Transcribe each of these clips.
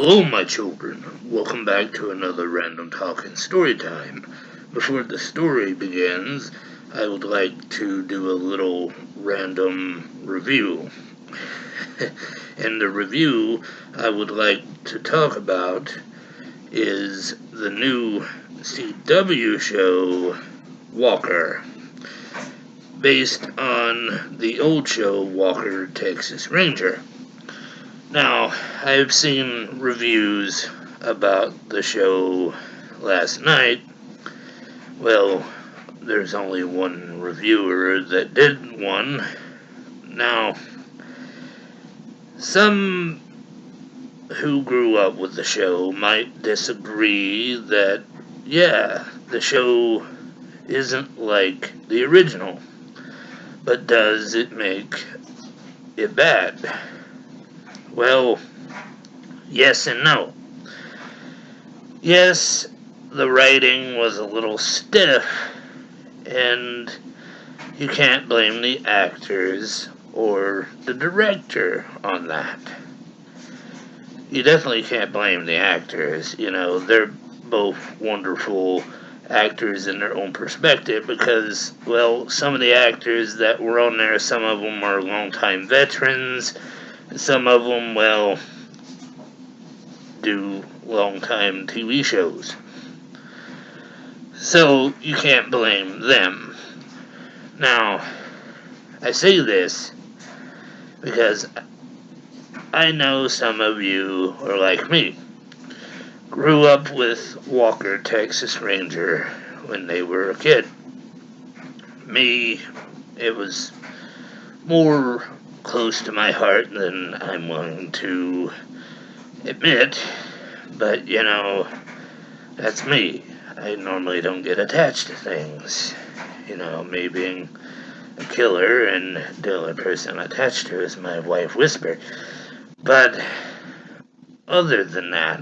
Hello, my children. Welcome back to another random talking story time. Before the story begins, I would like to do a little random review. And the review I would like to talk about is the new CW show, Walker, based on the old show, Walker, Texas Ranger. Now, I've seen reviews about the show last night. Well, there's only one reviewer that did one. Now, some who grew up with the show might disagree that, yeah, the show isn't like the original, but does it make it bad? Well, yes and no. Yes, the writing was a little stiff, and you can't blame the actors or the director on that. You definitely can't blame the actors. They're both wonderful actors in their own perspective because, well, some of the actors that were on there, some of them are longtime veterans. Some of them, well, do long-time TV shows. So you can't blame them. Now, I say this because I know some of you are like me. Grew up with Walker, Texas Ranger when they were a kid. Me, it was more close to my heart than I'm willing to admit, but that's me. I normally don't get attached to things. Me being a killer and the only person I'm attached to is my wife Whisper. But other than that,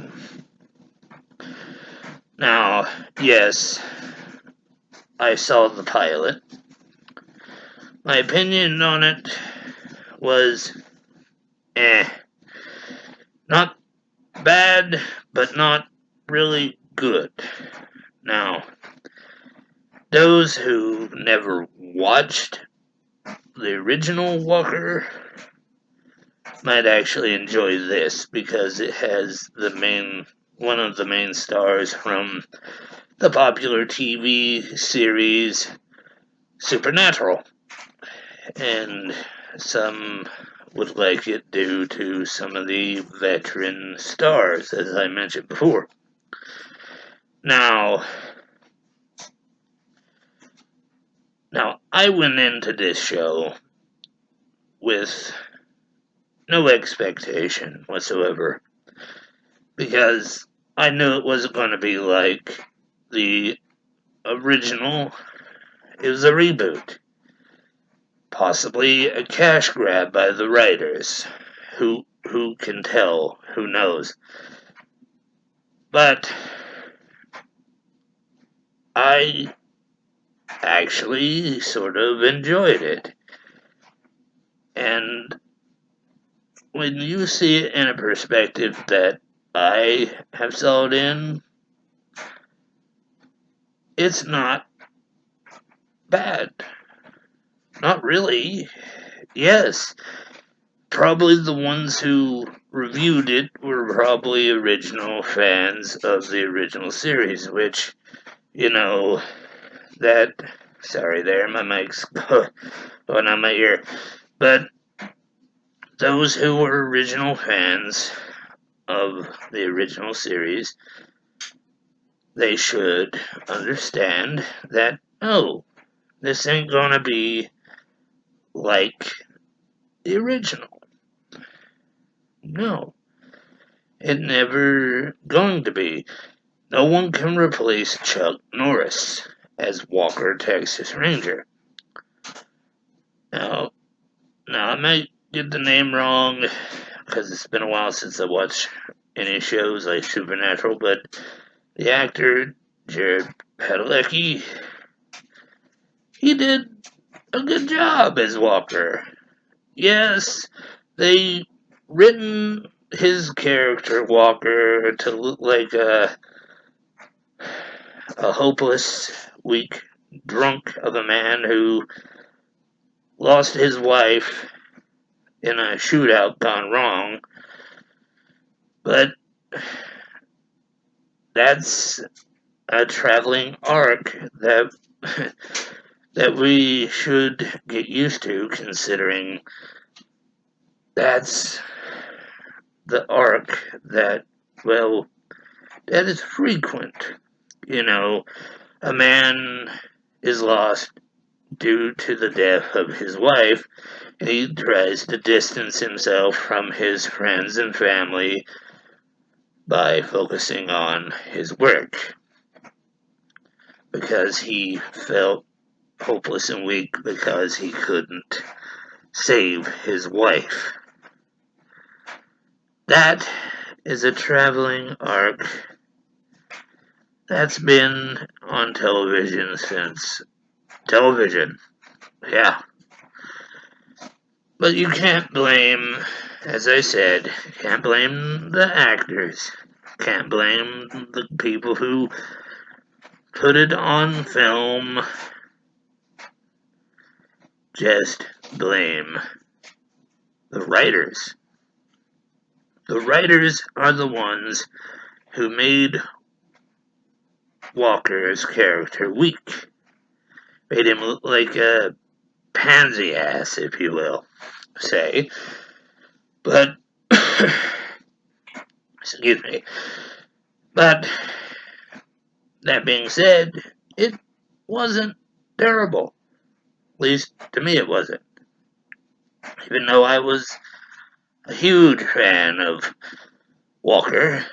now, yes, I saw the pilot. My opinion on it was not bad, but not really good. Now, those who never watched the original Walker might actually enjoy this because it has one of the main stars from the popular TV series Supernatural. And some would like it due to some of the veteran stars, as I mentioned before. Now, I went into this show with no expectation whatsoever because I knew it wasn't going to be like the original. It was a reboot. Possibly a cash grab by the writers. Who can tell? Who knows? But I actually sort of enjoyed it. And when you see it in a perspective that I have saw it in, it's not bad. Not really. Yes, probably the ones who reviewed it were probably original fans of the original series, which, sorry there, my mic's going on my ear. But those who were original fans of the original series, they should understand that, oh, this ain't gonna be like the original. No, it never going to be. No one can replace Chuck Norris as Walker, Texas Ranger. Now I might get the name wrong because it's been a while since I watched any shows like Supernatural, but the actor, Jared Padalecki, he did a good job as Walker. Yes, they written his character Walker to look like a hopeless, weak drunk of a man who lost his wife in a shootout gone wrong. But that's a traveling arc that that we should get used to, considering that's the arc that, well, that is frequent. You know, a man is lost due to the death of his wife, and he tries to distance himself from his friends and family by focusing on his work because he felt hopeless and weak because he couldn't save his wife. That is a traveling arc that's been on television since television. Yeah. But you can't blame, as I said, can't blame the actors. Can't blame the people who put it on film. Just blame the writers. The writers are the ones who made Walker's character weak. Made him look like a pansy ass, if you will say. But, excuse me. But, that being said, it wasn't terrible. At least, to me, it wasn't. Even though I was a huge fan of Walker.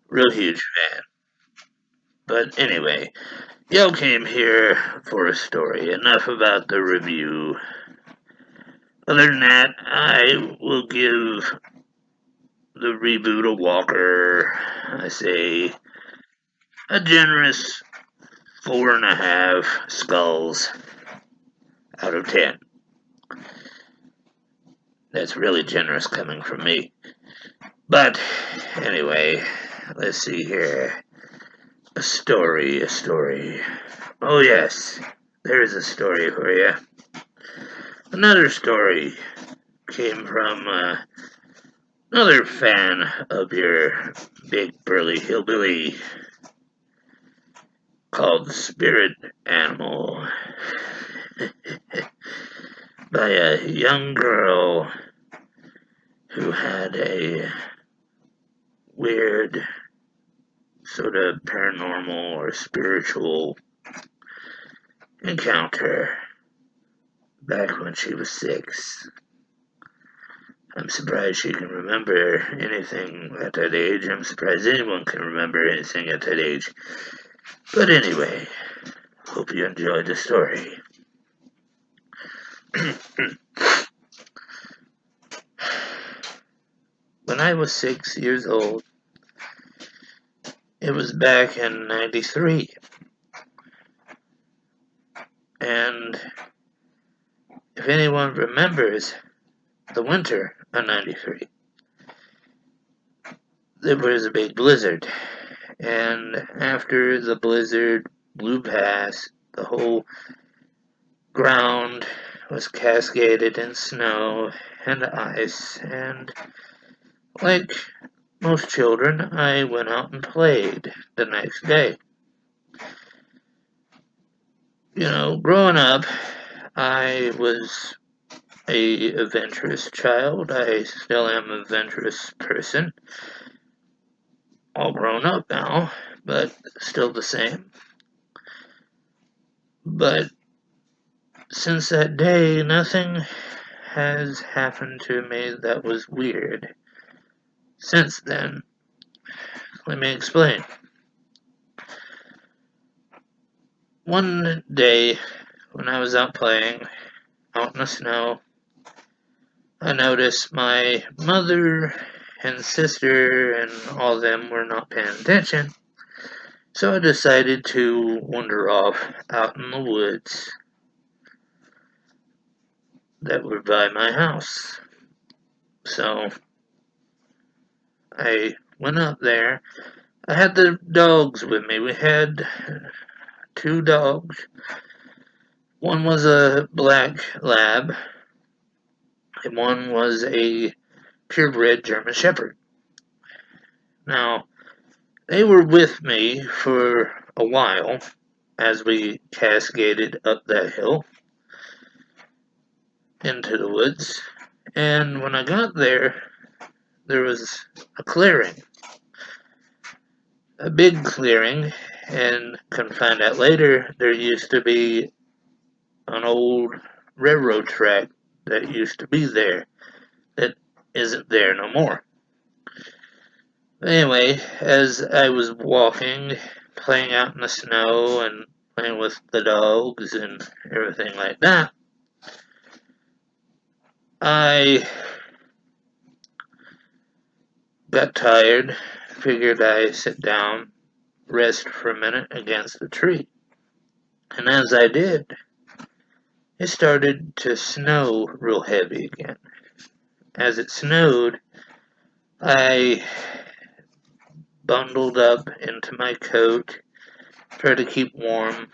Real huge fan. But anyway, y'all came here for a story. Enough about the review. Other than that, I will give the reboot of Walker, I say, a generous 4.5 skulls out of 10. That's really generous coming from me. But anyway, let's see here. A story. Oh yes, there is a story for you. Another story came from another fan of your big burly hillbilly called Spirit Animal by a young girl who had a weird sort of paranormal or spiritual encounter back when she was 6. I'm surprised she can remember anything at that age. I'm surprised anyone can remember anything at that age. But anyway, hope you enjoyed the story. When I was 6 years old, it was back in 93. And if anyone remembers the winter of 93, there was a big blizzard. And after the blizzard blew past, the whole ground was cascaded in snow and ice, and like most children, I went out and played the next day. You know, growing up, I was a adventurous child. I still am a adventurous person. All grown up now, but still the same. But since that day, nothing has happened to me that was weird. Since then, let me explain. One day, when I was out playing, out in the snow, I noticed my mother and sister and all of them were not paying attention. So I decided to wander off out in the woods that were by my house. So I went up there. I had the dogs with me. We had two dogs. One was a black lab, and one was a purebred German Shepherd. Now, they were with me for a while as we cascaded up that hill into the woods. And when I got there, there was a clearing, a big clearing, and come to find out later, there used to be an old railroad track that used to be there that isn't there no more. Anyway, as I was walking, playing out in the snow and playing with the dogs and everything like that, I got tired, figured I'd sit down, rest for a minute against the tree. And as I did, it started to snow real heavy again. As it snowed, I bundled up into my coat, tried to keep warm,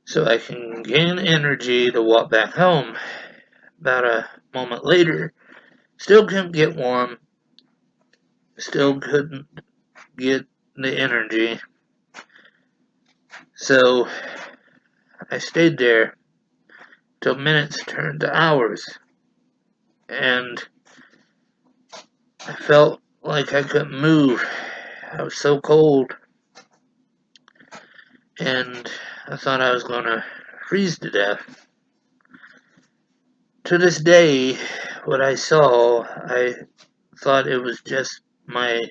so I can gain energy to walk back home. About a moment later, still couldn't get warm, still couldn't get the energy, so I stayed there till minutes turned to hours, and I felt like I couldn't move. I was so cold, and I thought I was going to freeze to death. To this day, what I saw, I thought it was just my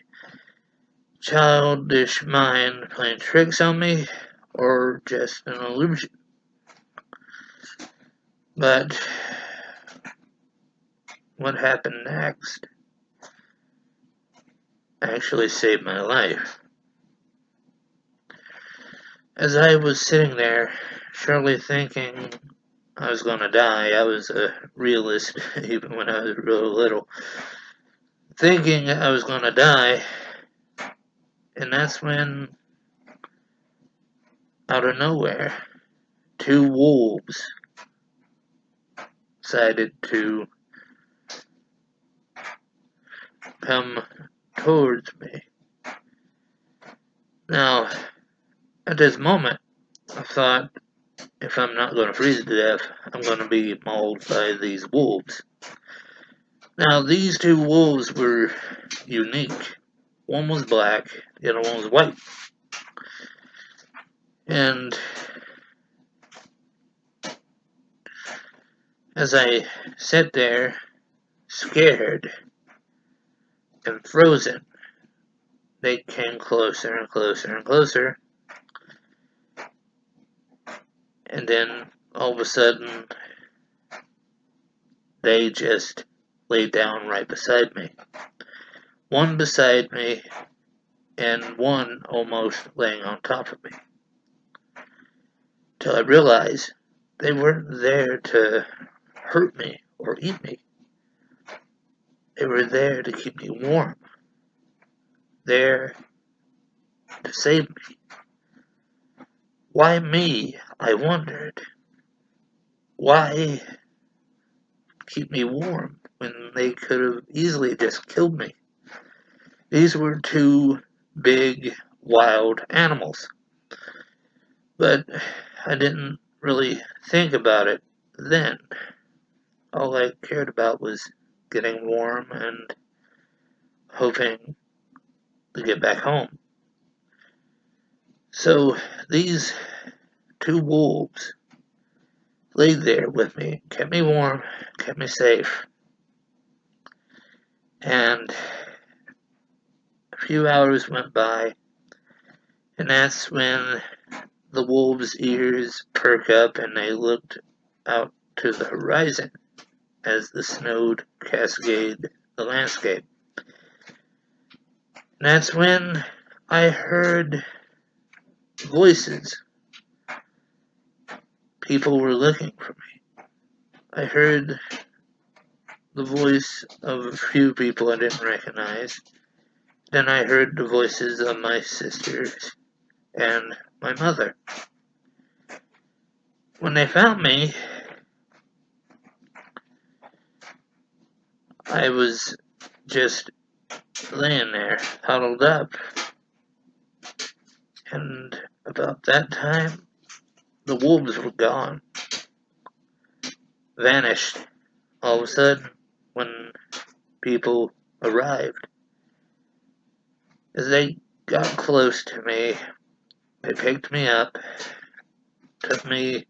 childish mind playing tricks on me, or just an illusion. But what happened next actually saved my life. As I was sitting there, surely thinking I was going to die, I was a realist even when I was real little, thinking I was going to die, and that's when, out of nowhere, two wolves decided to come towards me. Now, at this moment, I thought, if I'm not going to freeze to death, I'm going to be mauled by these wolves. Now, these two wolves were unique. One was black, the other one was white. And as I sat there, scared and frozen, they came closer and closer and closer. And then, all of a sudden, they just laid down right beside me. One beside me, and one almost laying on top of me. Till I realized they weren't there to hurt me or eat me. They were there to keep me warm. There to save me. Why me? I wondered. Why keep me warm when they could have easily just killed me? These were two big, wild animals. But I didn't really think about it then. All I cared about was getting warm and hoping to get back home. So these two wolves laid there with me, kept me warm, kept me safe. And a few hours went by, and that's when the wolves' ears perk up and they looked out to the horizon as the snowed cascade the landscape. And that's when I heard voices. People were looking for me. I heard the voice of a few people I didn't recognize. Then I heard the voices of my sisters and my mother. When they found me, I was just laying there, huddled up. And about that time, the wolves were gone, vanished all of a sudden when people arrived. As they got close to me, they picked me up, took me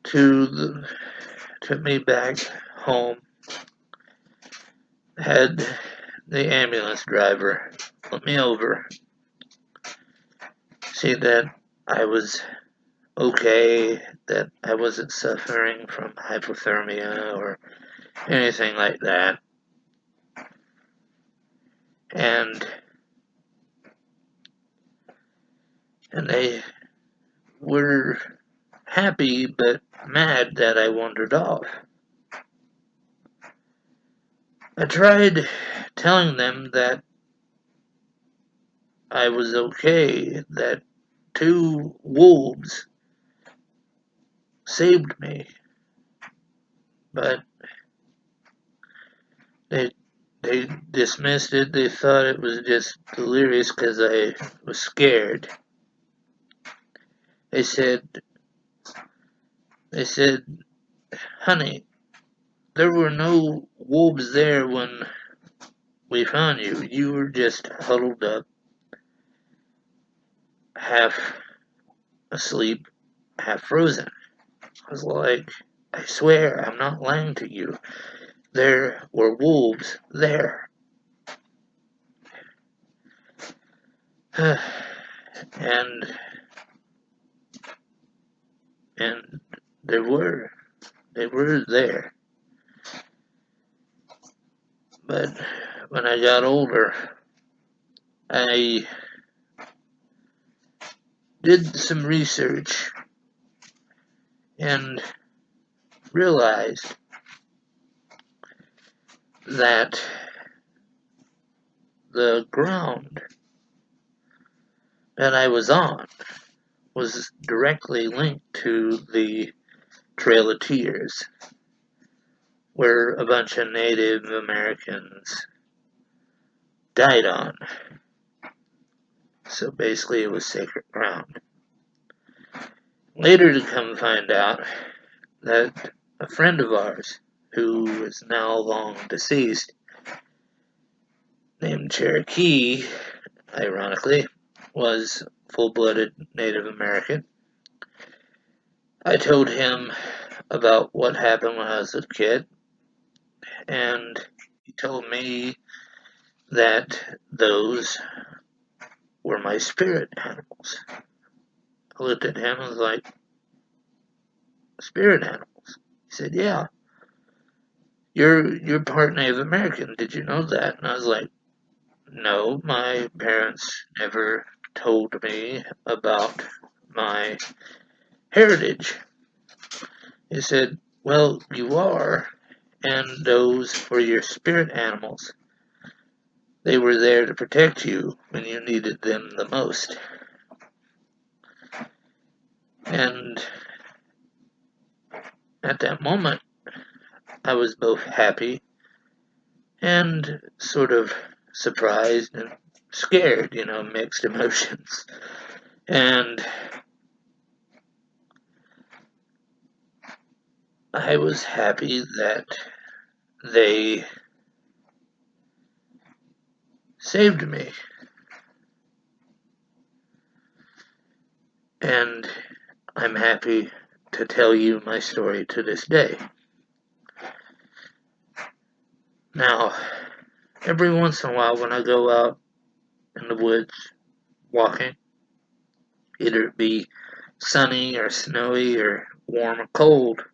took me back home, had the ambulance driver put me over, see that I was okay, that I wasn't suffering from hypothermia or anything like that. And they were happy but mad that I wandered off. I tried telling them that I was okay, that 2 wolves saved me, but they they dismissed it. They thought it was just delirious because I was scared. They said, they said, honey, there were no wolves there when we found you. You were just huddled up, half asleep, half frozen. I was like, I swear I'm not lying to you. There were wolves there. and and they were there. But when I got older, I did some research and realized that the ground that I was on was directly linked to the Trail of Tears, where a bunch of Native Americans died on. So basically it was sacred ground. Later to come find out that a friend of ours, who is now long deceased, named Cherokee, ironically, was full-blooded Native American. I told him about what happened when I was a kid, and he told me that those were my spirit animals. I looked at him and was like, spirit animals? He said, yeah. You're part Native American. Did you know that? And I was like, no, my parents never told me about my heritage. He said, well, you are, and those were your spirit animals. They were there to protect you when you needed them the most. And at that moment, I was both happy and sort of surprised and scared, mixed emotions. And I was happy that they saved me. And I'm happy to tell you my story to this day. Now, every once in a while when I go out in the woods walking, either it be sunny or snowy or warm or cold,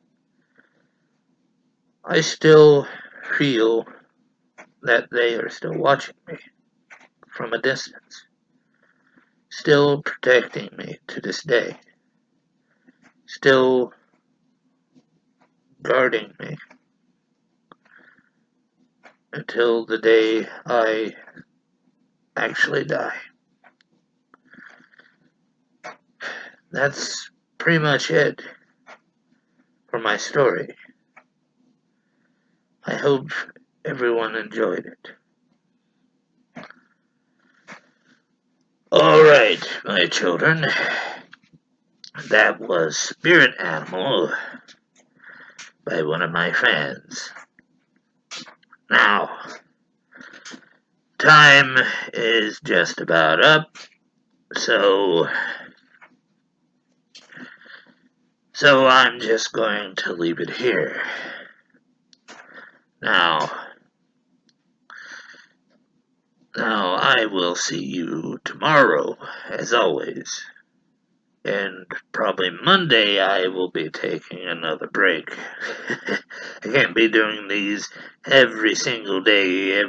I still feel that they are still watching me from a distance, still protecting me to this day, still guarding me. until the day I actually die. That's pretty much it for my story. I hope everyone enjoyed it. Alright, my children. That was Spirit Animal by one of my fans. Now, time is just about up, so I'm just going to leave it here. Now I will see you tomorrow, as always. And probably Monday I will be taking another break. I can't be doing these every single day.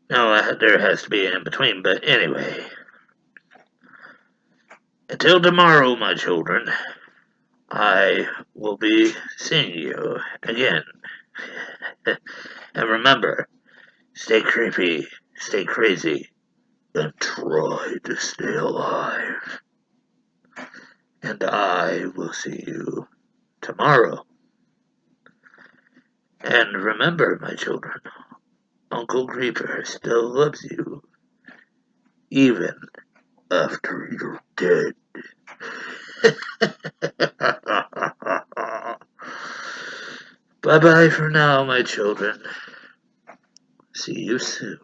No, there has to be an in-between, but anyway. Until tomorrow, my children, I will be seeing you again. And remember, stay creepy, stay crazy, and try to stay alive. And I will see you tomorrow. And remember, my children, Uncle Creeper still loves you, even after you're dead. Bye-bye for now, my children. See you soon.